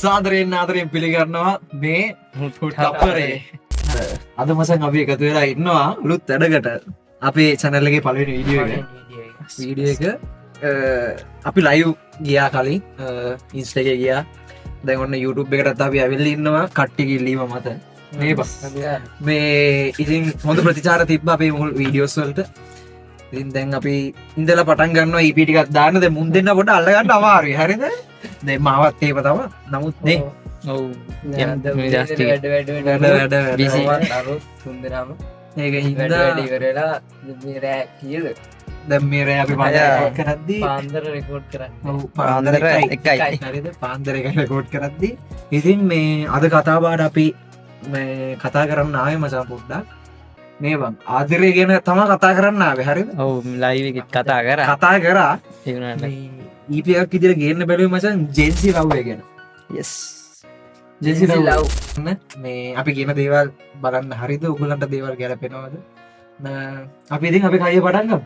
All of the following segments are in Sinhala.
සාදරයෙන් ආදරයෙන් පිළිගන්නවා මේ ටප්පරේ. අද මසන් අපි එකතු වෙලා ඉන්නවා අලුත් වැඩකට. අපේ channel එකේ පළවෙනි වීඩියෝ එක අපි live ගියා කලින් Insta එකේ ගියා. දැන් ඔන්න YouTube එකටත් අපි ඇවිල්ලා ඉන්නවා කට්ටිය ඉල්ලීම මත. මේ ඉතින් හොඳ ප්‍රතිචාර තිබ්බ අපේ මුල් වීඩියෝස් වලට. ඉතින් දැන් අපි ඉඳලා පටන් ගන්නවා EP ටිකක් දාන්න. දැන් මුන් දෙන්න පොඩ්ඩ අල්ල ගන්න අමාරුයි. හරිද? දැන් මාවත් ඒව තව. නමුත් නේ ඔව් වැඩ busy. සුන්දරම ඒක හින්දා වැඩ ඉවරලා මේ රෑ කීයද දැන් මේ රෑ අපි පාන්දර කරද්දී පාන්දර රෙකෝඩ් කරන්නේ. ඔව් පාන්දර එකයි. හරිද? පාන්දර එක රෙකෝඩ් කරද්දී ඉතින් මේ අද කතා බහට අපි මේ කතා කරන්න ආවේ මචං පොඩ්ඩක්. මේ බං ආදරය ගැන තමයි කතා කරන්න ආවේ. හරිද? ඔව් ලයිව් එකෙත් කතා කරා. කතා කරා ඒ වුණාට මේ EP එකක් විදිහට ගේන්න බැලුවේ මචං ජෙන්සි ලව් එක ගැන. yes ජෙන්සි ලව් මේ අපි කියන දේවල් බලන්න හරිද? ඔයගලන්ට දේවල් ගැලපෙනවද? අපි ඉතින් අපි කයිය පටන් ගමු.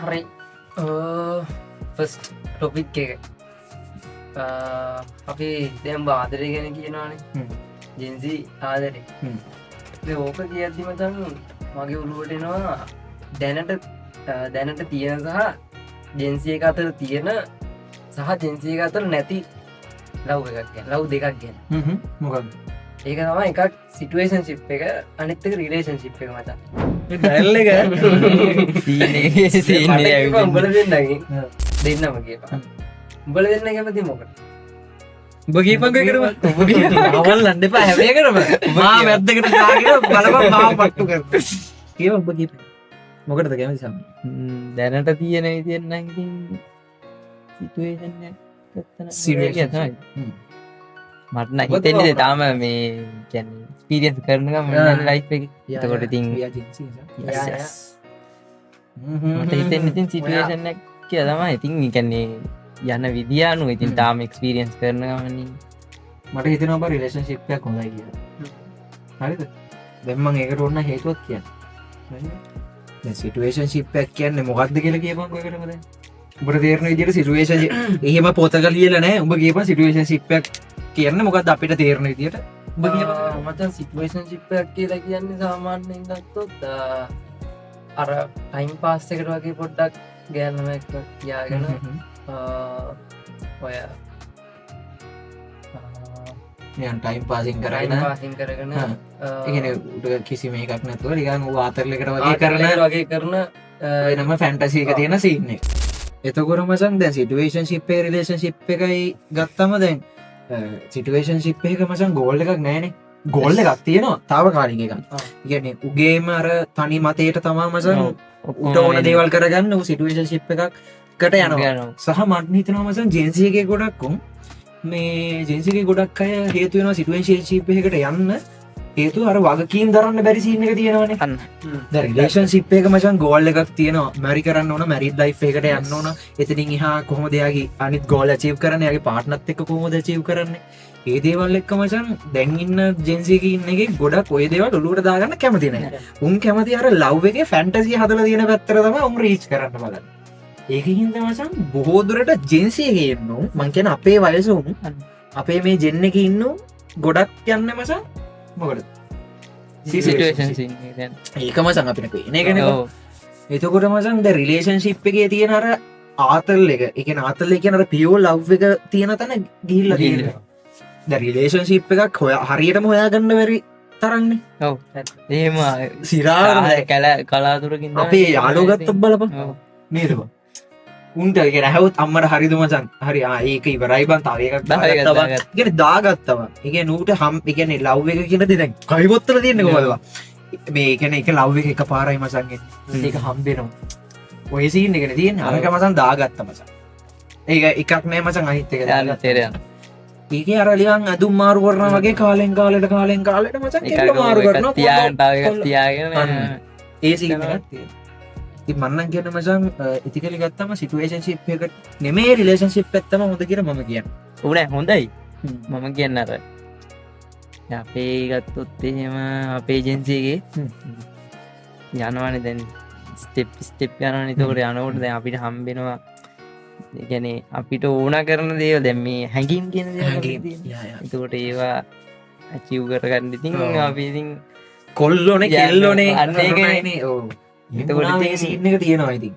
හරි ෆස්ට් ටොපික් එක අපි දැන් ආදරය ගැන කියනවානේ. ජෙන්සි ආදරේ ඕක කියද්දි මචං මගේ ඔළුවට එනවා දැනට තියෙන සහ ජෙන්සි එක අතර තියෙන සහ ජෙන්සි එක අතර නැති ලව් එකක් ගැන ලව් දෙකක් ගැන. මොකක්ද? ඒක තමයි එකක් සිටුවේෂන්ෂිප් එක අනිත් එක රිලේෂන්ෂිප් එක මචං. මේ ඩයල් එක උඹල දෙන්නගේ දෙන්නම කියපන්. උඹල දෙන්න කැමති මොකද? ඔබ කීපන් කරම අවල් ලන්න එපා හැම එකටම මා වැද්දකට දාගෙන බලපන් මාව පට්ටු කරන්න. කියව ඔබ කීපන්. මොකටද කැමති සම්? දැනට තියෙන විදියට නම් ඉතින් සිටුේෂන් එකක් Situation. මට නම් හිතෙන්නේ තාම මේ කියන්නේ එක්ස්පීරියන්ස් කරන ගමන් යන ලයිෆ් එකේ. එතකොට ඉතින් මට හිතෙන්නේ ඉතින් සිටුේෂන් එක කියලා තමයි. ඉතින් ඒ කියන්නේ යන විදිය අනුව ඉතින් තාම එක්ස්පීරියන්ස් කරන ගමන් මට හිතෙනවා බා රිලේෂන්ෂිප් එකක් හොඳයි කියලා. හරිද? දැන් මම ඒකට ඕන හේතුවක් කියන්නේ. හරිද? දැන් සිටුේෂන්ෂිප් එකක් කියන්නේ මොකක්ද කියලා කියපන්කෝ ඒකටම දැන්. උඹට තේරෙන විදියට සිටුේෂන් එහෙම පොතක ලියලා නැහැ. උඹ කියපන් සිටුේෂන්ෂිප් එකක් කියන්නේ මොකක්ද අපිට තේරෙන විදියට. උඹ කියපන්. මචං සිටුවේෂන්ෂිප් එකක් කියලා කියන්නේ සාමාන්‍යයෙන් ගත්තොත් අර ටයිම් පාස් එකට වගේ පොඩ්ඩක් ගෑනුම එක්ක කියාගෙන ඔය නිකන් ටයිම් පාසින් කරගෙන පාසින් කරගෙන ඒ කියන්නේ උඩ කිසිම එකක් නැතුව නිකන් ඌ ආතරලයකට වගේ කරන වෙනම ෆැන්ටසි එක තියෙන සීන් එක. එතකොට මචං දැන් සිටුේෂන්ෂිප් එකේ රිලේෂන්ෂිප් එකයි ගත්තම දැන් සිටුේෂන්ෂිප් එක මචං ගෝල් එකක් නැහැනේ. ගෝල් එකක් තියෙනවා තාවකාලික එකක්. ඒ කියන්නේ උගේම අර තනි මතයට තමයි මචං උට ඕන දේවල් කරගන්න ඌ සිටුේෂන්ෂිප් එකකට යනවා. සහ මට හිතෙනවා මචං ජෙන්සි එකේ ගොඩක් මේ ජෙන්සි එකේ ගොඩක් අය හේතු වෙනවා සිටුේෂන්ෂිප් එකකට යන්න. හේතුව අර වගකීම් දරන්න බැරි සීන් එක තියෙනවනේ. දැන් රිලේෂන්ෂිප් එක මචං ගෝල් එකක් තියෙනවා. මැරි කරන්න ඕන, මැරිඩ් ලයිෆ් එකකට යන්න ඕන. එතනින් එහා කොහොමද එයාගේ අනිත් ගෝල් අචීව් කරන්නේ? එයාගේ පාර්ට්නර්ත් එක්ක කොහොමද අචීව් කරන්නේ? ඒ දේවල් එක්ක මචං දැන් ඉන්න ජෙන්සි එකේ ඉන්න එකේ ගොඩක් ඔය දේවල් ඔලුවට දාගන්න කැමති නැහැ. උන් කැමති අර ලව් එකේ ෆැන්ටසි හදලා තියෙන පැත්තට තමයි උන් රීච් කරන්න බලන්නේ. ඒකින්ද මචං බොහෝ දුරට ජෙන්සි එකේ ඉන්නෝ මං කියන්නේ අපේ වයස උන් අපේ මේ ජෙන් එකේ ඉන්නෝ ගොඩක් යන්නේ මචං මොකටද? සිටුේෂන් සීන් එක දැන් ඒක මචං අපිට පේන එකනේ. එතකොට මචං දැන් රිලේෂන්ෂිප් එකේ තියෙන අර ආතල් එක, ඒ කියන්නේ ආතල් එක කියන්නේ අර පියෝ ලව් එක තියෙන තැන ගිහිල්ලා තියෙනවා. දැන් රිලේෂන්ෂිප් එකක් හරියටම හොයාගන්න බැරි තරම්නේ. ඔව් එහෙම සිරාවට කලාතුරකින් අපේ යාළුවෝ ගත්තොත් බලපන් නේද බං? උන්ට ඒක නැහවොත් අම්මට හරිද මචං? හරි ඒක ඉවරයි බං. තව එකක් දාගත්තා. ඒ කියන්නේ දාගත්තා. ඒ කියන්නේ ඌට ඒ කියන්නේ ලව් එක කියන දේ දැන් කයිවොත්තල තියෙන්නේ කොහමද බං? මේ ඒ කියන්නේ එක ලව් එක එකපාරයි මචං එන්නේ. ඒක හම්බෙනවා. ඔය සීන් එකනේ තියෙන්නේ. අරක මචං දාගත්තා මචං. ඒක එකක් නෑ මචං අනිත් එක දාගත්තා. ඒකේ අර ලියන් අදුම් මාරු කරනවා වගේ කාලෙන් කාලෙට මචං කෙල්ල මාරු කරනවා. තියාගෙන ඒ සීන් එකක් තියෙනවා. ඉතින් මම නම් කියන්නේ මචං ඉතිකලි ගත්තම සිටුේෂන්ෂිප් එකට නෙමෙයි රිලේෂන්ෂිප් එක තමයි හොඳ කියලා මම කියන්නේ. උනේ හොඳයි. මම කියන්නේ අර අපේ ගත්තොත් එහෙම අපේ ඒජන්සි එකේ යනවනේ දැන් ස්ටෙප් යනවනේ. ඒකට යනකොට දැන් අපිට හම්බෙනවා ගැන අපිට ඕන කරන දේව දැම් මේ හැඟින් කියන එතකොට ඒවා අචිව් කරගන්න ඉතින් අපිඉතින් කොල්ලෝනේ කෙල්ලෝනේ අන්න ඒකනේ. එතකොට සින්න එක තියෙනවා ඉතින්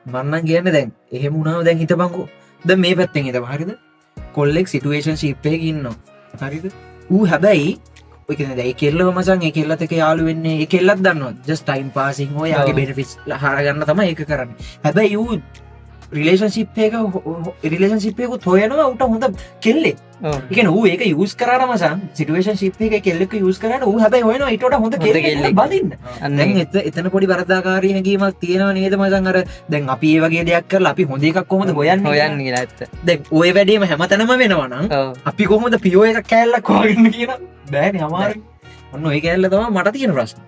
මන්නන් කියන්න දැන් එහෙම මුණාව දැන් හිත බංකු ද මේ පැත්තෙන් හිත හරිද කොල්ලෙක් සිටුවේෂන් ශිප්පය ඉන්නවා හරිද ඌ හැබැයි ඔකන දැයි කෙල්ලව මසන් ඒ කෙල්ලත් එක යාලු වෙන්නේ ඒ කෙල්ලත් දන්නවා ජස් ටයිම් පාසින් හෝ යාගේ බෙනෆිස් හරගන්න තම ඒක කරන්න හැබැයි වූ රිලේෂන්ශිප්ක රිලේෂන්ශිප්යකුත් හොයනවා උට හොඳ කෙල්ලෙ එක වූ ඒක යස් කරමසන් සිටුවේෂන් ශිප්ක කෙල්ලෙක් යස් කරන ූ හැබයි හොයන ඉට හොඳ කෙල්ල බදින්න එතන පොඩි වරදාකාරී හැකීමක් තියෙනව නේද මසන් අර දැන් අපි ඒ වගේ දෙයක් කරලා අපි හොඳ එකක් කොමද හොයන්න හොයන්න ඇත්ත දැන් ඔය වැඩීම හැමතැනම වෙනවනම් අපි කොහොමද පියෝ එක කෑල්ලක් වාගන්න කියන බෑන හමාර ඔන්න ඔය කෑල්ල තම මට තියෙන ප්‍රශ්න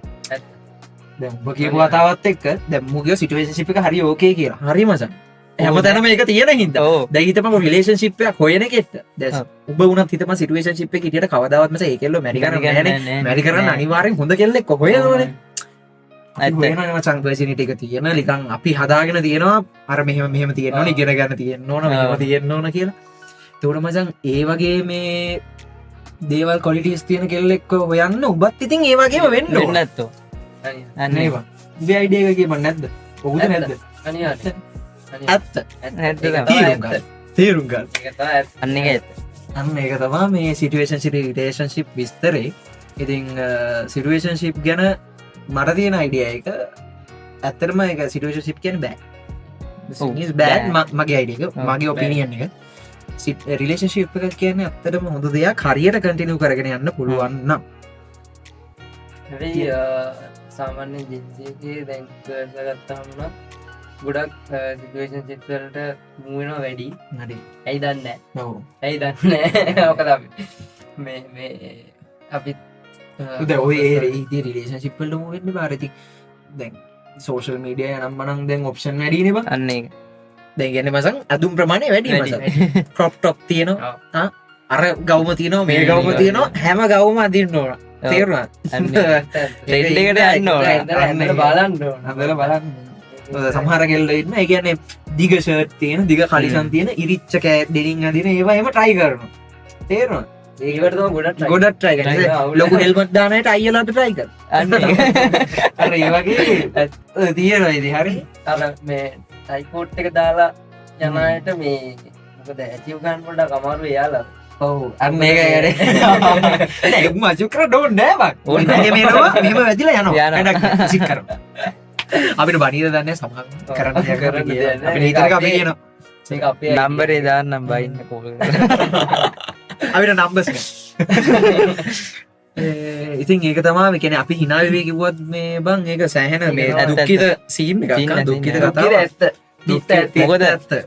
දැ කියපු අතාවත් එක්ක දැම්මුගේ සිටුවේශිප් එක හරි ඕකේ කියලා හරි මසන් හැමතැනම එක තියෙන හිද දැහිතම රිලේෂන් ශිප්ය හොයන කෙට දැ උබ උනත් හිතම සිටුවේෂන් ශිප් එකට කවදාවත්ම ඒකෙල්ල මැරිකර මැරි කරන්න අනිවාරෙන් හොඳ කෙල්ලෙක් හොයනවන සංපසිනිට එක තියෙන ලිකන් අපි හදාගෙන තියෙනවා අර මෙහම තියෙනවා ඉගෙන ගන්න තියෙන ඕන තියෙන්න්න ඕන කියලා තෝට මසන් ඒ වගේ මේ දේවල් කොලිටිස් තියෙන කෙල්ලෙක්ක හොයන්න උබත් ඉතින් ඒවාගේම වෙන්න නැත්තෝ අන්නේවා බයිඩේකම නැද්ද ඔහුද නැද්ද ඇත්ත තේරුම් ගල් අන්න එක ඇත්ත අන්න ඒක තමා මේ සිටුවේෂන් සිට රිලේෂන් ශිප් විස්තරේ ඉතිං සිටුවේෂන් ශිප් ගැන මට තියෙන අයිඩිය එක ඇත්තරම එක සිටුවේෂන් ශිප් කියන බෑ බෑඩ් මගේ අයිඩියක මගේ ඔපිනියන් එක රිලේෂන් ශිප් එක කියන ඇත්තටම හොඳ දෙයක් හරියට කටිනු කරගෙන යන්න පුළුවන්නම් සාමාන්‍ය ජින්සගේ දැන්ගත්තාමුණ ගොඩක් සිටුවේෂන් චිත්වලට මුවෙන වැඩි නඩි ඇයි දන්න ඇයි දන්න ඕකද අපිත් උද ඔය ඒරේදී රිලේෂන් ශිප්පල්ට මුවෙන්න පාරති දැන් සෝෂල් මීඩිය නම් මනන් දැන් ඔප්ෂන් වැඩිනබ අන්න එක දැගැන මසන් අදුම් ප්‍රමාණය වැඩි ප්‍රොප් ටොප් තියනවා අර ගෞම තියනවා මේ ගෞම තියනවා හැම ගවම අදින්න ඕන තේරුණා ටෙන්ඩකට යන්න ඕන බලන්න අදල බලන්න සමහර කෙල්ල ඉන්න ඒගැන දිග ෂර්ට් තියෙන දිග කලිසන් තියෙන ඉරිච්ච කෑ දෙරින් අදින ඒවා එම ට්‍රයි කරන තේරුණා ඒකට ගොඩ ගොඩත් ට්‍රයි ලොකු හෙල්මත් දානයට අයිලට ට්‍රයික අර ඒවගේ තියෙනවා ඉදි හරි අර මේ ටයිකෝට් එක දාලා යනයට මේ මොකද ඇතිවගන් පොඩ කමාරු යාලා ඔහු අන්න ඒක යට මචුකර ඩෝන් නෑවක් ඔන්න මේවා මෙම වැදිලා යනවා සිකර අපිට බනීද දන්න සමහන් කරන්න කරන්න හිතක අපි කියන අපේ නම්බරේ දාන්නම් බයින්න කෝල අපිට නම්බස් ඉතින් ඒක තමා කෙන අපි හිනාවේ කිව්වත් මේ බං ඒක සෑහෙන මේ දුක්කිත සීම් එකක් දුක්කිත කතා ඇත්ත මොකද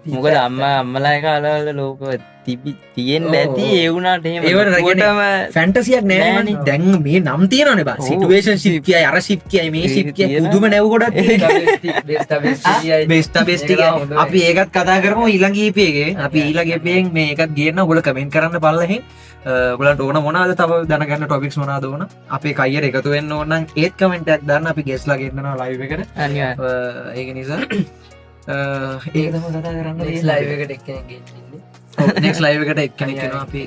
මොකද අම්මලා කාලවල ලෝක තිබි තියෙන් නැති ඒවුණට ඒවටම ෆැන්ටසියක් නෑන දැන් මේ නම් තියෙනන බා සිටුවේෂන් ශිප්කය අර ශිප්කයි මේ ශිප්කය පුදුම නැවගොඩත් බෙස්ට බෙස්ටික අපි ඒකත් කතා කරම ඊළඟීපයගේ අපි ඊළගේපයෙන් මේ එකත් ගන්න ගොල කමෙන්ට කරන්න පල්ලහෙ ගලට ඕන මොනාද තව දනගන්න ටොපික්ස් මොනාද ඕන අපේ කයිර එකතු වෙන්න ඕන්න ඒත් කමෙන්ටක් දන්න අපි ගෙස්ලා ගන්නවා ලයිව එකට ඒක නිසා ඒක තම කතා කරන්න ලයිවකට එක්කන නෙක් ලයිව එකට එක්කෙනෙන අපි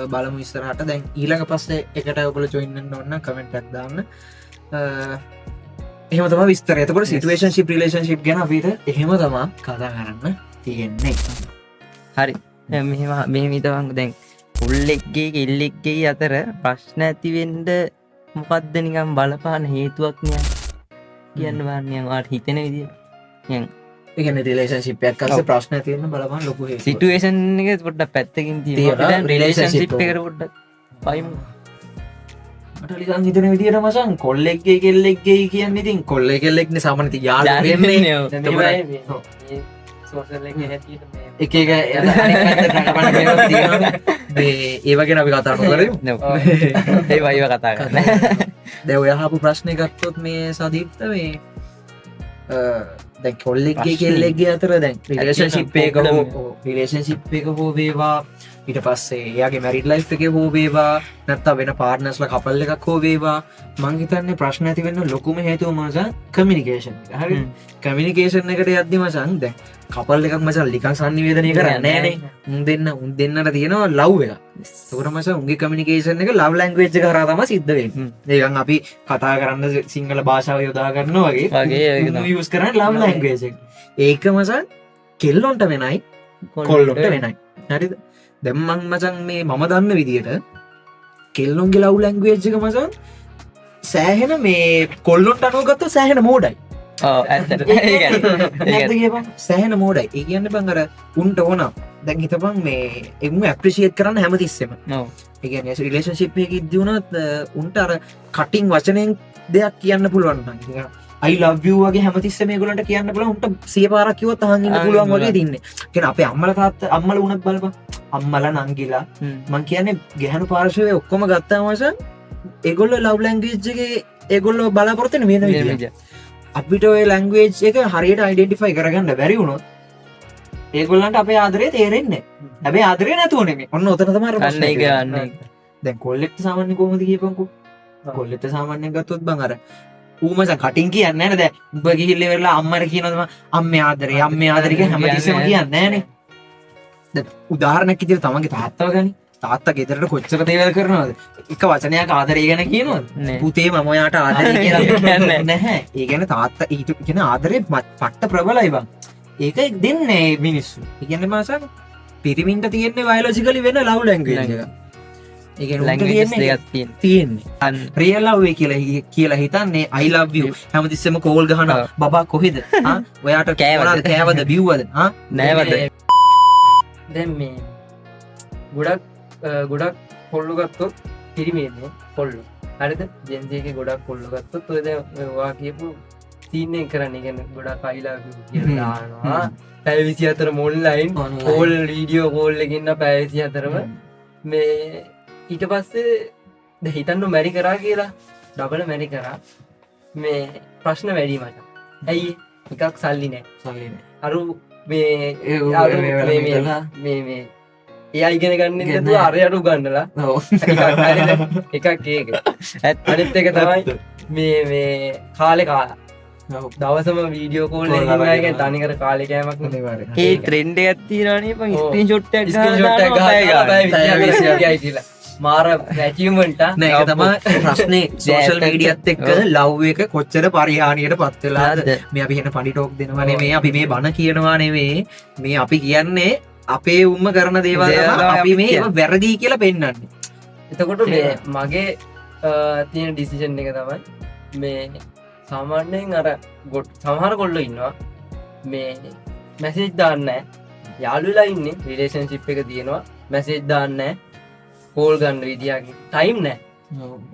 බලමු ඉස්සරහට දැන් ඊළඟ පස්සේ එකට ඔකල චොයින්න ඔන්න කමෙන්ටක් දාන්න එහෙම තම විස්තර එතකොට සිටුවේෂන් ශිප් රිලේෂන් ශිප් ගැන අපිට එහෙම තමා කතා කරන්න තියෙන්නේ හරි මෙම මේ විතවන් දැන් පුල්ලෙක්ගේ කෙල්ලෙක්ගේ අතර ප්‍රශ්න ඇතිවෙන්ඩ මොකක්ද නිකම් බලපාන හේතුවක්නය කියන්න වන්නවාට හිතන විදිිය එකන රිලේෂන් ශිප්යක් කස ප්‍රශ්න තියන්න බලපන් ලොකු සිටුවේෂන් එක පොඩ්ඩ පැත්තකින් රිලේෂන් ශිප් එකට පොඩ්ඩ පයිම ලිකන් හිතන විදිට මසන් කොල්ලෙක්ගේ කෙල්ලෙක්ගේ කියන්න ඉතින් කොල්ල කෙල්ලෙක්න සමනති යාල එක ඒවගෙන අපි කතා කර ඒ වයිව කතා කරන්න දැ ඔයහපු ප්‍රශ්නය ගත්තොත් මේ සදීප්ත මේ දැ කොල්ලෙක්ගේ කෙල්ලෙක්ගේ අතර දැන් රිලේෂන් ශිප්පයක රිලේෂන් ශිප් එක හෝ වේවා ඊට පස්සේ එයාගේ මැරිඩ් ලයිෆ් එක හෝ වේවා නැත්තා වෙන පාර්ට්නර්ස්ල කපල් එකක් හෝ වේවා මං හිතන්නේ ප්‍රශ්න ඇති වෙන්න ලොකුම හේතුව මස කමියුනිකේෂන් හරි කමියුනිකේෂන් එකට යද්දි මසන් දැන් කපල් එකක් මචං ලිකන් සංනිවේදනය කරන්නේ නෑනේ උන් දෙන්නට තියෙනවා ලව් එක ඒකට මචං උන්ගේ කමියුනිකේෂන් එක ලව් ලැන්ග්වේජ් එක කරා තමයි සිද්ධ වෙන්නේ ඒකන් අපි කතා කරන්න සිංහල භාෂාව යොදා ගන්නවා වගේ යූස් කරන්නේ ලව් ලැන්ග්වේජ් එක ඒක මචං කෙල්ලොන්ට වෙනයි කොල්ලොන්ට වෙනයි හරිද දැන් මචං මේ මම දන්න විදියට කෙල්ලොන්ගේ ලව් ලැන්ග්වේජ් එක මචං සෑහෙන මේ කොල්ලොන්ට අනුව ගත්තොත් සෑහෙන මෝඩයි සෑහෙන මෝඩයි ඒ කියන්න බං අර උන්ට ඕන දැන් හිතපන් මේ එම ඇප්‍රිසිේට් කරන්න හැමතිස්සෙම ඒගැන රිලේශන්ශිප් එක ඉදවුණත් උන්ට අර කටින් වචනයෙන් දෙයක් කියන්න පුළුවන් අයි ලව්ගේ හැමතිස්ස මේ ගලට කියන්න පුල උන්ට සිය පාරක්කිව තහගන්න පුළුවන් වගේ තින්නේ කෙන අපේ අම්මල තාත් අම්මල උනත් බලප අම්මල නංගිලා මං කියන්නේ ගැහනු පාර්ශවය ඔක්කොම ගත්තාමස ඒගොල්ල ලව් ලැංගේජ්ගේ ඒගොල්ලෝ බලාපොරත්තන වෙන විදිය අපිට ඔය ලැංගවේජ් එක හරියට අයිඩෙන්ටිෆයි කරගන්න බැරි වුණොත් ඒගොල්ලන්ට අපේ ආදරේ තේරෙන්නේ හැබැයි ආදරේ නැතුවනේ ඔන්න ඔතන තමයි ප්‍රශ්නේ ගන්න දැන් කොල්ලෙක්ට සාමාන්‍ය කොහොමද කියපන්කෝ කොල්ලෙක්ට සාමාන්‍යයෙන් ගත්තොත් බං අර ඌමස කටින් කියන්නේ නැහැ නේද උඹ ගිහිල්ලා වෙලා අම්මට කියනවා අම්මේ ආදරේ කියලා හැමතිස්සෙම කියන්නේ නැහනේ දැන් උදාහරණයක් විදිහට තමන්ගේ තාත්තව ගනි තාත්තා ගෙදරට කොච්චර දේවල් කරනවද එක වචනයක් ආදරය ගැන කියනවද පුතේ මම ඔයාට ආදරය කියලා නැහැ ඒ කියන්නේ තාත්තා ඊට කියන ආදරේ පට්ට ප්‍රබලයි බං ඒක දෙන්නේ මිනිස්සු ඒ කියන්නේ මාසක් පිරිමින්ට තියෙන්නේ බයොලොජිකලි වෙන ලව් ලැන්ග්වේජ් එක ඒ කියන්නේ තියෙන්නේ රියල් ලව් කියලා හිතන්නේ I love you හැමතිස්සෙම කෝල් ගහනවා බබා කොහෙද ඔයාට කෑවද බිව්වද නෑවද දැන් මේ ගොඩක් කොල්ලු ගත්තොත් පිරිමේන්නේ කොල්ලු හරිද ජෙන්සේක ගොඩක් කොල්ලු ගත්තොත් ඔය වා කියපු තීන්නේ කරන්න ගැන ගොඩක් අයිලා කියලානවා පැවිසි අතර මොල්ලයින් කෝල් වීඩියෝ කෝල් එකන්න පැවිසි අතරම මේ ඊට පස්සේ හිතන්නු මැරි කරා කියලා ඩබල මැරි කරා මේ ප්‍රශ්න වැඩීමට ඇයි එකක් සල්ලි නෑ අරු මේ ඒ ඉගෙන ගන්න අරයටු ගන්නලා එකක් ඒක අනිත් එක තමයි මේ කාලෙ කාලා දවසම වීඩියෝ කෝල් ගේ තනිකර කාලෙකෑමක් ඒ ත්‍රෙන්ඩ ඇත්තිරනේ ස්ක්‍රීන් ෂොට් මාර වැැචීමට නෑ තම ප්‍රශ්නය සෝෂල් මීඩියත් එක්ක ලව් එක කොච්චර පරිහානියට පත්වෙලාද මේ අපි හෙන පඩිටෝක් දෙනවනේ මේ අපි මේ බණ කියනවා නෙවේ මේ අපි කියන්නේ අපේ උම්ම කරන දේවල් අපි මේ වැරදිී කියලා පෙන්න්නන්නේ එතකොට මේ මගේ තියෙන ඩිසිෂන් එක තමයි මේ සාමාන්‍යයෙන් අර ගොඩ් සමහර කොල්ල ඉන්නවා මේ මැසේජ් දාන්න යාළුලා ඉන්න රිලේෂන්ශිප් එක තියෙනවා මැසේජ් දාන්න කෝල් ගන්න විදියාගේ ටයිම් නෑ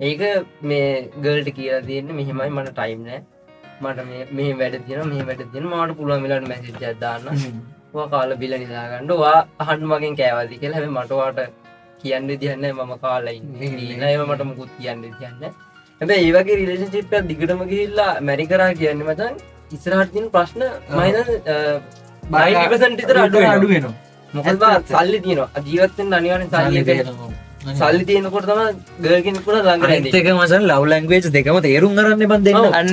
ඒක මේ ගල්ට කියලා තියන්නේ මෙහෙමයි මට ටයිම් නෑ මට මේ වැඩ තියෙන මේ වැඩ තියෙන මට පුළුවන් වෙලාවට මැසේජ් එකක් දාන්න කාල බිල නිදාගන්නඩ වා අහන් මගෙන් කෑවාදි කියලා හැම මටවාට කියන්න දියන්න මම කාලයි නයම මට මුකුත් කියන්න කියන්න හැබ ඒවගේ රිලේෂන්ශිප්ය දිගටම ගිල්ලා මැරි කරා කියන්න මචන් ඉස්රහටතින් ප්‍රශ්න මයින බයිපසන්ටිතර අඩු වෙන මොකද සල්ලි තියනවා ජීවත්තෙන් අනිවාන සල්ලි තියනකොට තම ගර්ගෙන් පුල ළඟ එක මසන් ලව් ලැංගවේජ් දෙකම තේරුම් කරන්න බන්ද අන්න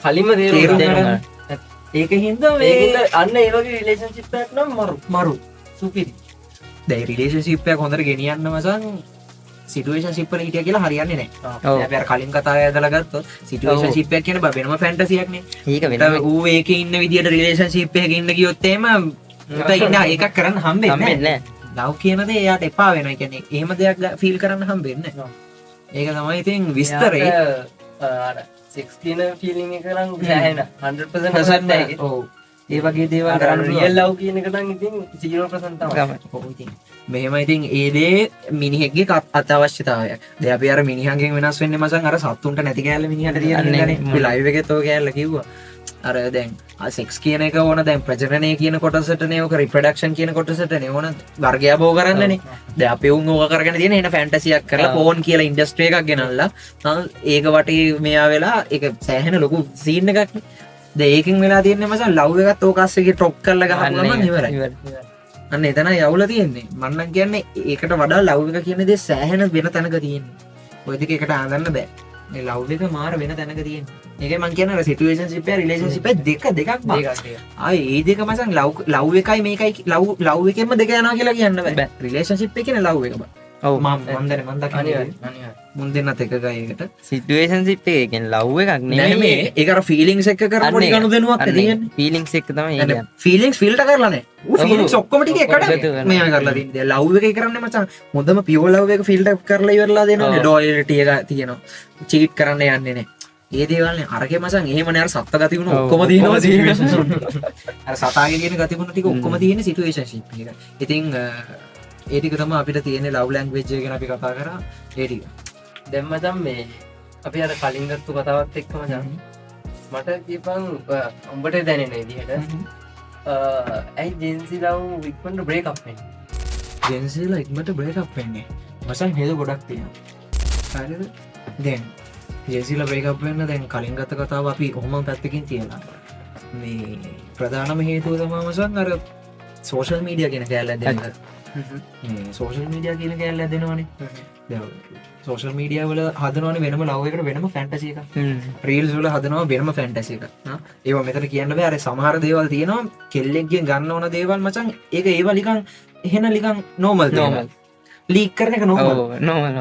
කලින්ම තේරුම් ඒක හින්ද අන්න ඒවගේ රිලේෂන්ශිප්යක් නම් මරු සුපිරි දැයි රිලේෂන්ශිප්ය හොඳට ගෙනියන්න මසන් සිටුවේෂන් ශිප්පල හිටිය කියලා හරියන්නේ නෑ කලින් කතා ඇදලගත්ත සිටුවේෂන් ශිප්පයක් කියන බෙනම ෆැන්ටසියක්නේ ඒක වෙන ඌ ඒක ඉන්න විදිට රිලේෂන් ශිප්පයක ඉන්න ගියොත්තේම ඉන්න එකක් කරන්න හම්බෙන්න ලව් කියනද එයාට එපා වෙන කියන්නේ එහෙම දෙයක් ෆිල් කරන්න හම්බෙන්න ඒක තමයි ඉතින් විස්තරේ කියන ෆිලිං කරන්න සෑහෙන 100% ඒ වගේ දේවල් කරන්න රියල් ලව් කියන එකටන් ඉතින් 0% තමයි මෙහෙම ඉතින් ඒදේ මිනිහෙක්ගේ අත්‍යවශ්‍යතාවය දෙ අපි අර මිනිහන්ගෙන් වෙනස් වෙන්න මසන් අර සත්තුන්ට නැති කෑල්ල මිනිහට තියන්නේ ලයිව එක තෝ කෑල්ල කිව්වා අර දැන් සෙක්ස් කියන එක ඕන දැන් ප්‍රජනනය කියන කොටසටනේ ඕක රිප්‍රොඩක්ෂන් කියන කොටසටනේ ඕන වර්ගයා බෝ කරන්නනේ දැන් අපේ උන් ඕක කරගෙන තියෙන එන ෆැන්ටසියක් කරලා ෆෝන් කියලා ඉන්ඩස්ට්‍රි එකක් ගෙනල්ලා ඒක වටේ මෙයා වෙලා ඒක සෑහෙන ලොකු සීන් එකක් දැන් ඒකෙන් වෙලා තියෙන්නේ මසන් ලව් එකත් ඕක අස්සේගේ ටොප් කරලා ගහපුවම ඉවරයි අන්න එතන යවුල තියෙන්නේ මන්නම් කියන්නේ ඒකට වඩා ලව් එක කියන දේ සෑහෙන වෙන තැනක තියෙන්නේ ඔය දෙක එකට ආඳන්න බෑ ලව් එක මාර වෙන තැනක තියෙන ඒක මං කියන සිටුවේෂන්ෂිප් එක රිලේෂන්ෂිප් එක දෙකක් ඒ දෙක මචං ලව් එකයි මේකයි ලව් එකෙන්ම දෙක යනවා කියලා කියන්න බෑ රිලේෂන්ෂිප් එකේ ලව් එක බා ඔව් මම දකින්නේ මුන් දෙන්නත් එකගයකට සිටුවේෂන් සිප් එකෙන් ලව් එකක් නෙමෙයි ඒක අර ෆීලිංග්ස් එක කරන පොඩි ගනුදෙනුවක් තියෙන්නේ ෆීලිංග්ස් එක තමයි ඒ ෆීලිංග්ස් ෆිල්ටර් කරලා නැහැ ඌ ෆීලිංග්ස් ඔක්කොම ටික එකට මෙයා කරලා තින්නේ ලව් එකේ කරන්නේ මචං හොඳම පියෝ ලව් එක ෆිල්ටර් කරලා ඉවරලා දෙනවා ලොයල්ටි එක තියෙනවා චීට් කරන්න යන්නේ නැහැ ඒ දේවල් නේ අරගේ මචං එහෙමනේ අර සත්ත ගති වුණ ඔක්කොම තියෙනවා අර සතාගේ කියන ගති වුණ ටික ඔක්කොම තියෙන සිටුවේෂන්ෂිප් එක ඉතින් ඒ ටික තමයි අපිට තියෙන ලව් ලැන්ග්වේජ් එක ගැන අපි කතා කරා ඒ ටික දැන් මචං මේ අපි අර කලින් ගත්තු කතාවත් එක්ක මචං මට කියපන් උඹට දැනෙන විදිහට ඇයි ජෙන්සි ලව් ඉක්මනට බ්‍රේක් අප් වෙන්නේ ජෙන්සිලා ඉක්මනට බ්‍රේක් අප් වෙන්නේ මචං හේතු ගොඩක් තියෙනවා හරිද දැන් ජෙන්සිලා බ්‍රේක් අප් වෙන්න දැන් කලින් ගත්ත කතාව අපි කොහොම පැත්තකින් තියලා මේ ප්‍රධානම හේතුව තමයි මචං අර සෝෂල් මීඩියා කියන කෑල්ල දෙන්න සෝෂල් මීඩියා කියන කෑල්ල දෙනවනේ සෝෂල් මීඩියා වල හදනවනේ වෙනම ලව් එකට වෙනම ෆැන්ටසි එකක් රීල්ස් වල හදනවා වෙනම ෆැන්ටසි එකක් ඒවා මෙතන කියන්න බෑ අර සමහර දේවල් තියෙනවා කෙල්ලෙක්ගෙන් ගන්න ඕන දේවල් මචං ඒක ඒවා නිකන් එහෙන නිකන් නෝමල් ලීක් කරන එක නෝමල්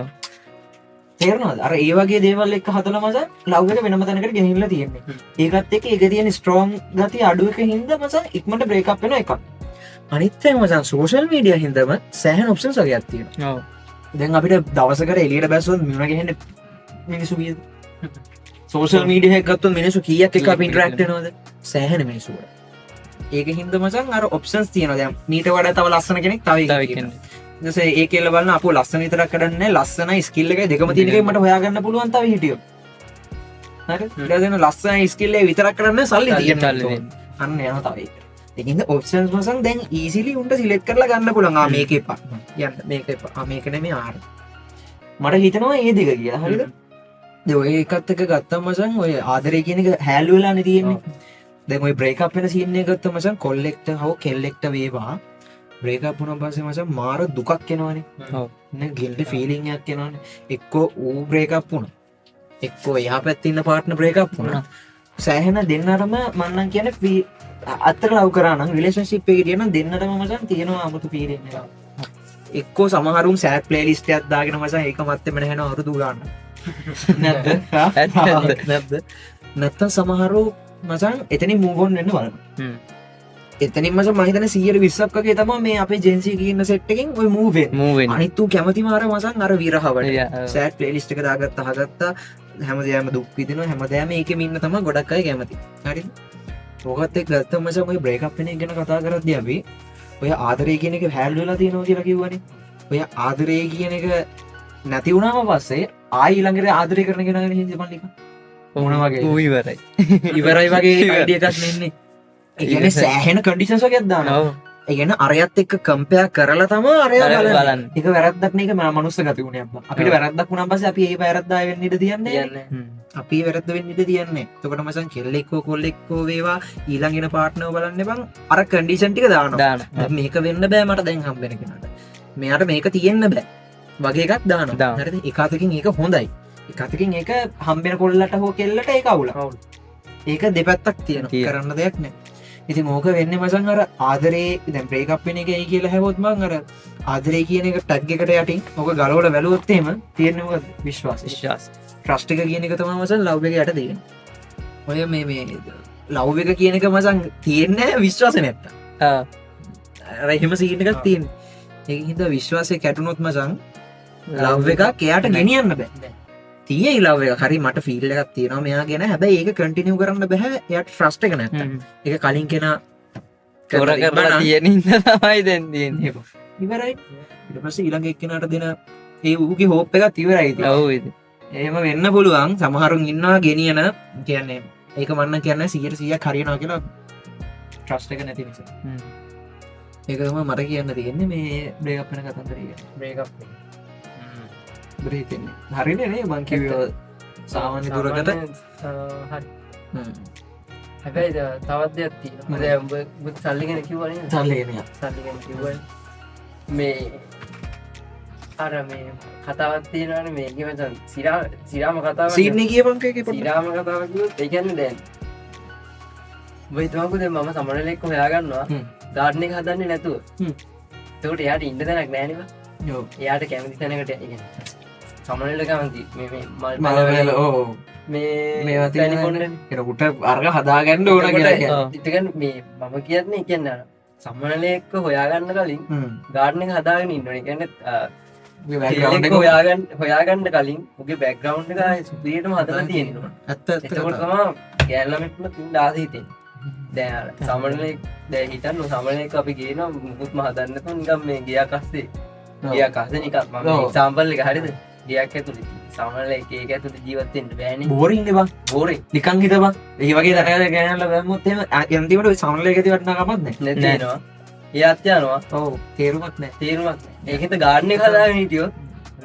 තේරෙනවද අර ඒ වගේ දේවල් එක්ක හදලා මචං ලව් එක වෙනම තැනකට ගෙනිහිල්ලා තියෙන්නේ ඒකත් එක්ක ඒක තියෙන ස්ට්‍රෝං ගතිය අඩු එක හින්දා මචං ඉක්මනට බ්‍රේක් අප් වෙන එකක් අනිත් එක මචං සෝෂල් මීඩියා හින්දාම සෑහෙන ඔප්ෂන්ස් වගේක් තියෙනවා ඔව් දැන් අපිට දවසකට එළියට බැස්සොත් මුණ ගැහෙන්න මිනිස්සු කීයද සෝෂල් මීඩියා එකක් ගත්තොත් මිනිස්සු කීයක් එක්ක අපි ඉන්ටරැක්ට් වෙනවද සෑහෙන මිනිස්සු ඒක හින්දා මචං අර ඔප්ෂන්ස් තියෙනවා දැන් මීට වඩා තව ලස්සන කෙනෙක් තව එකක් ඊට ඒ කියලා බලන්න අපෝ ලස්සන විතරක් කරන්නේ ලස්සනයි ස්කිල් එකයි දෙකම තියෙන එකයි මට හොයාගන්න පුළුවන් තව හිටියෝ හරි ඊට දෙන ලස්සනයි ස්කිල් එක විතරක් කරන්නේ සල්ලි තියෙනවා අන්න යනවා තව එක ඒකින්ද ඔප්ෂන්ස් මසන් දැන් ඊසිලි උන්ට සිලෙක්ට් කරලා ගන්න පුළුවන් ආ මේක එපා යන්න මේක එපා ආ මේක නෙමෙයි ආර මට හිතෙනවා මේ දෙක කියලා හරිද දැන් ඔය එකත් එක ගත්තම මසන් ඔය ආදරේ කියන එක හැල්ලු වෙලානේ තියෙන්නේ දැන් ඔය බ්‍රේක් අප් වෙන සීන් එක ගත්තම මසන් කොල්ලෙක්ට හෝ කෙල්ලෙක්ට වේවා බ්‍රේක් අප් වුණාන් පස්සේ මසන් මාර දුකක් එනවනේ ඔව් නේ ගිල්ටි ෆීලිං එකක් එනවනේ එක්කෝ ඌ බ්‍රේක් අප් වුණා එක්කෝ එහා පැත්තේ ඉන්න පාර්ට්නර් බ්‍රේක් අප් වුණා සෑහෙන දෙන්නටම මම නම් කියන්නේ අත්තර ලව් කරා නම් රිලේෂන්ෂිප් එකේ තියෙන දෙන්නටම මචං තියෙනවා 아무තු ෆීලිං එක. එක්කෝ සමහරුන් සෑඩ් ප්ලේලිස්ට් එකක් දාගෙන මචං ඒක මැත්තේම නැහෙන අවුරුදු ගන්න. නැද්ද? නැද්ද? නැත්තම් සමහරු මචං එතනින් මූව් ඔන් වෙන්න බලනවා. එතනින් මචං මම හිතන්නේ 120ක් වගේ තමයි මේ අපේ ජෙන්සි කියන සෙට් එකෙන් ඔය මූව් වෙන්නේ. අනිත් ඌ කැමතිම අර මචං අර විරහවට. සෑඩ් ප්ලේලිස්ට් එක දාගත්තා හැමදේම දුක් විඳිනවා හැමදේම ඒකෙම ඉන්න තමයි ගොඩක් අය කැමති. හරිද? ඔකත් එක්ක ගත්තම මචං ඔය බ්‍රේක් අප් වෙන එක ගැන කතා කරද්දී අපි ඔය ආදරේ කියන එක හැල්ලු වෙලා තියෙනවා කියලා කිව්වනේ. ඔය ආදරේ කියන එක නැති වුණාම පස්සේ ආයි ඊළඟට ආදරේ කරන කෙනා ගැන හිතපන් නිකන්. මොන වගේ? ඌ ඉවරයි. ඉවරයි වගේ අයිඩියා එකක් නෙන්නේ. ඒ කියන්නේ සෑහෙන කන්ඩිෂන්ස් වගේක් දානවා. ඔව්. ඒ කියන්නේ අරයත් එක්ක කම්පෙයාර් කරලා තමයි අරයා බලන්නේ. ඒක වැරද්දක් නේ ඒක මනුස්ස ගති ගුණයක් බා. අපිට වැරද්දක් වුණාන් පස්සේ අපි ඒ වැරද්දා වෙන්න ඉඩ තියන්නේ නැහැ. අපි වැරද්ද වෙන්න ඉඩ තියන්නේ. එතකොට මචං කෙල්ලෙක්කෝ කොල්ලෙක්කෝ වේවා ඊළඟ එන පාර්ට්නර්ව බලන්න බං අර කන්ඩිෂන් ටික දානවා. මේක වෙන්න බෑ මට දැන් හම්බෙන කෙනාට. මෙයාට මේක තියෙන්න බෑ. වගේ එකක් දානවා. හරිද? එක අතකින් ඒක හොඳයි. එක අතකින් ඒක හම්බෙන කොල්ලට හෝ කෙල්ලට ඒක අවුලක්. ඒක දෙපැත්තක් තියෙනවා. කරන්න දෙයක් නැහැ. ඉතින් ඕක වෙන්නේ මචං අර ආදරේ දැන් බ්‍රේක් අප් වෙන එකයි කියලා හැවොත් මං අර ආදරේ කියන එක ටැග් එකට යටින් ඕක ගලවලා බැලුවොත් එහෙම තියෙන්නේ මොකද විශ්වාසය ට්‍රස්ට් එක කියන එක තමයි මචං ලව් එක යට තියෙන්නේ ඔය මේ ලව් එක කියන එක මචං තියෙන්නේ විශ්වාසය නැත්තම් අර එහෙම සීන් එකක් තියෙන්නේ ඒක හින්දා විශ්වාසය කැඩුනොත් මචං ලව් එකක් එයාට ගෙනියන්න බෑ තියෙයි ලව් එක හරි මට ෆීල් එකක් තියෙනවා මෙයා ගැන හැබැයි ඒක කන්ටිනියු කරන්න බෑ එයාට ට්‍රස්ට් එක නැත්තම් ඒක කලින් කෙනා තොර කරලා තියෙන ඉඳ තමයි දැන් තියෙන්නේ ඉවරයි ඊට පස්සේ ඊළඟ එක්කෙනාට දෙන ඒ ඌගේ හෝප් එකත් ඉවරයි ඉතින් ඔව් ඉතින් එහෙම වෙන්න පුළුවන් සමහරුන් ඉන්නවා ගෙනියන කියන්නේ ඒක මන්න කියන්නේ 100% හරියනවා කියලා ට්‍රස්ට් එක නැති නිසා ඒක තමයි මට කියන්න තියෙන්නේ මේ බ්‍රේක් අප් වෙන කතන්දරය බ්‍රේක් අප් බ්‍රේක් හරිනේ නේ මං කිව්වේ සාමාන්‍ය දුරකට හරි හැබැයි තවත් දෙයක් තියෙනවා දැන් උඹ සල්ලි ගැන කිව්වනේ සල්ලි ගැන කිව්වනේ මේ අර මේ කතාවත් තියෙනවනේ මේක මචං සිරාම කතාව සීන්නේ කියපන් එකේ පොඩ්ඩක්. සිරාම කතාව කිව්වොත් ඒ කියන්නේ දැන් ඔබ හිතමුකෝ දැන් මම සමනලෙක්ව හොයාගන්නවා ගාඩන් එක හදන්නේ නැතුව එතකොට එයාට ඉන්න තැනක් නැහැ නේද ඔව්. එයාට කැමති තැනකට සමනල කැමති මේ මලවැල ඕ මේ මේවා පැණි තියෙන කොණ්ඩනේ. කෙනෙකුට අර්ග හදාගන්න ඕන කියලා කියන්නේ. ඉතින් මේ මම කියන්නේ කියන්න සම්මනලයෙක්ව හොයාගන්න කලින් හ්ම්. ගාඩන් එක හදාගෙන ඉන්න ඕනේ. කියන්නේ මේ background කෙනෙක් එක හොයාගන්න කලින් උගේ බෑග්ග්‍රවුන්ඩ් එක සුපිරියටම හදලා තියෙනවා. ඇත්ත ඇත්ත එතකොට කතාව. තමයි ගෑල්ලමෙක්ම තින් ආස හිතෙන්නේ. දැන් අර සමනලෙක් දැන් හිතන්න සමනලෙක් අපි ගේනවා මුකුත්ම හදන්න නැතුව නිකන් මේ ගියක් අස්සේ ගියක් අස්සේ නිකන් මම ඔව්. එක්සැම්පල් එක හරියද? ගියක් ඇතුලේ සමනලෙක් ඒක ඇතුලේ ජීවත් වෙන්න බෑනේ. බෝරින් නේ බං. බෝරේ නිකන් හිතපන්. ඒ වගේ තරහල ගෑනලා බැම්මොත් එහෙම යන්තිමට ඔය සමනල එකේ වටනා කමක් නැහැ. නැතිනවා. එයාත් යනවා. ඔව් තේරුමක් නැහැ. තේරුමක් නැහැ. ඒකෙන්ද ගාඩන් එක හදාගෙන හිටියොත්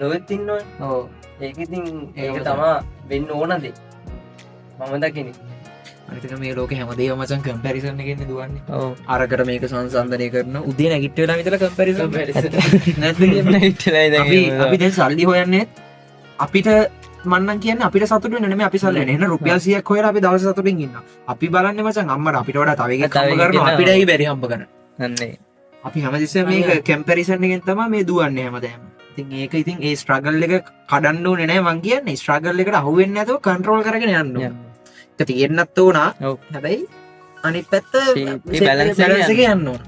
ලොවෙත් ඉන්නවනේ. ඔව්. ඒක ඉතින් ඒක ඒක තමා වෙන්න ඕන දේ. මම දකින්නේ. අනිත් එක මේ ලෝකේ හැමදේම මචං කම්පැරිසන් එකෙන් දුවන්නේ. ඔව් අරකට මේක සංසන්දනය කරන උදේ නැගිට වෙලා ඉඳලා කම්පැරිසන් නැත්නම් ඉටලයි අපි දැන් සල්ලි හොයන්නේ අපිට මන්නම් කියන්නේ අපිට සතුටු වෙන්න නෙමෙයි අපි සල්ලි වෙන. එහෙනම් රුපියල් 100ක් හොයලා අපි දවස් සතුටින් ඉන්නවා. අපි බලන්නේ මචං අම්මට අපිට වඩා තව එකක් තව හම්බ එකක් කරනවා ගෙනවා. අපිට ඇයි බැරි හම්බ කරන්න. අන්නේ අපි හැමතිස්සෙම මේක කම්පැරිසන් එකෙන් තමයි මේ දුවන්නේ හැමදාම. ඉතින් ඒක ඉතින් ඒ ස්ට්‍රගල් එක කඩන්න ඕනේ නෑ මං කියන්නේ. ස්ට්‍රගල් එකට අහු වෙන්නේ නැතුව කන්ට්‍රෝල් කරගෙන යන්න ඕනේ. ඒක තියෙන්නත් ඕන. ඔව් හැබැයි අනිත් පැත්ත balance එක එක යන්න ඕන.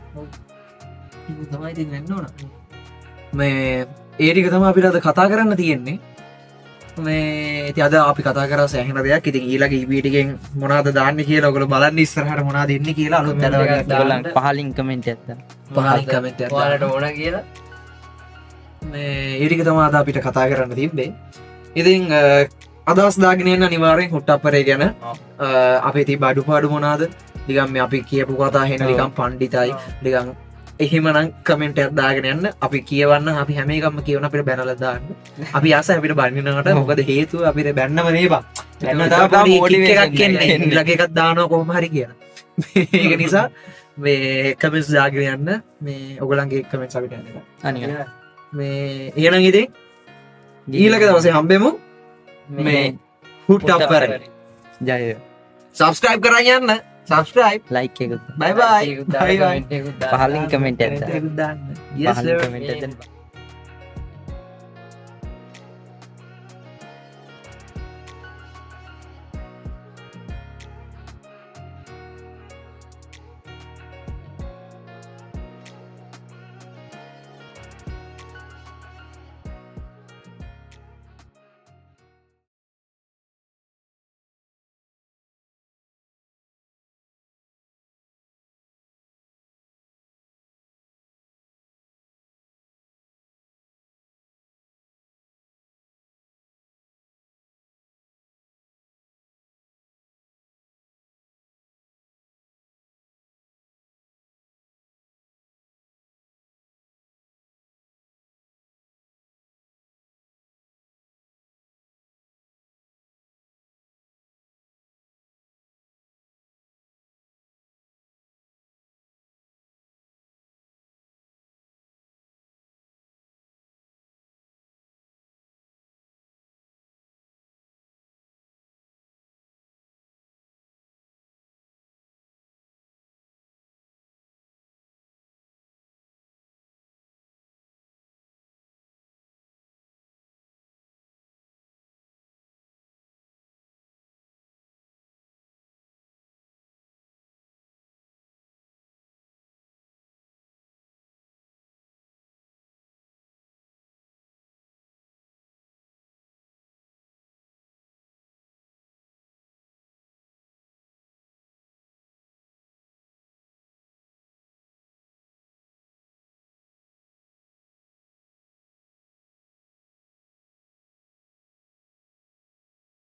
ඒක තමයි ඉතින් වෙන්න ඕන. මේ ඒ ටික තමයි අපිට අද කතා කරන්න තියෙන්නේ. මේ ඉතින් අද අපි කතා කරා සෑහෙන දෙයක්. ඉතින් ඊළඟ EP ටිකෙන් මොනවද දාන්නේ කියලා ඔයගොල්ලෝ බලන්න ඉස්සරහට මොනවද එන්නේ කියලා අලුත් Comment එකක් වැඩ දාන්න. ඔයගොල්ලන් පහලින් කමෙන්ට් එකක් දාන්න. පහලින් කමෙන්ට් එකක් දාන්න. ඔයාලට ඕන කියලා මේ ඒ ටික තමයි අද අපිට කතා කරන්න තිබ්බේ. ඉතින් අදහස් දාගෙන යන අනිවාර්යෙන් හොට්ටප්පරේ ගැන අපේ තිබ්බ අඩුපාඩු මොනවාද? නිකන් මේ අපි කියපු කතා හෙන නිකන් පණ්ඩිතයි. නිකන් එහෙමනම් කමෙන්ට් එකක් දාගෙන යන්න. අපි කියවන්න අපි හැම එකක්ම කියවන අපිට බැනලා දාන්න. අපි ආසයි අපිට බනිනවට මොකද හේතුව අපිට බැන්නම නේ බං. බැන්න තාම පොඩි කික් එකක් එන්නේ. ඊළඟ එකක් දානවා කොහොම හරි කියලා. ඒක නිසා මේ කමෙන්ට්ස් දාගෙන යන්න. මේ ඔයගලන්ගේ කමෙන්ට්ස් අපිට යන්න. අනික මේ එහෙනම් ඉතින් ඊළඟ දවසේ හම්බෙමු. මේ හුට්ටප්පර ජය සබස්ක්‍රයිබ් කරන්න යන්න. සබස්ක්‍රයිබ්. ලයික් එකක් බයි බයි. comment එකකුත් දාන්න. පහලින් කමෙන්ට් එකක් දාන්න. දාන්න. පහලින් කමෙන්ට් එකක් දාන්න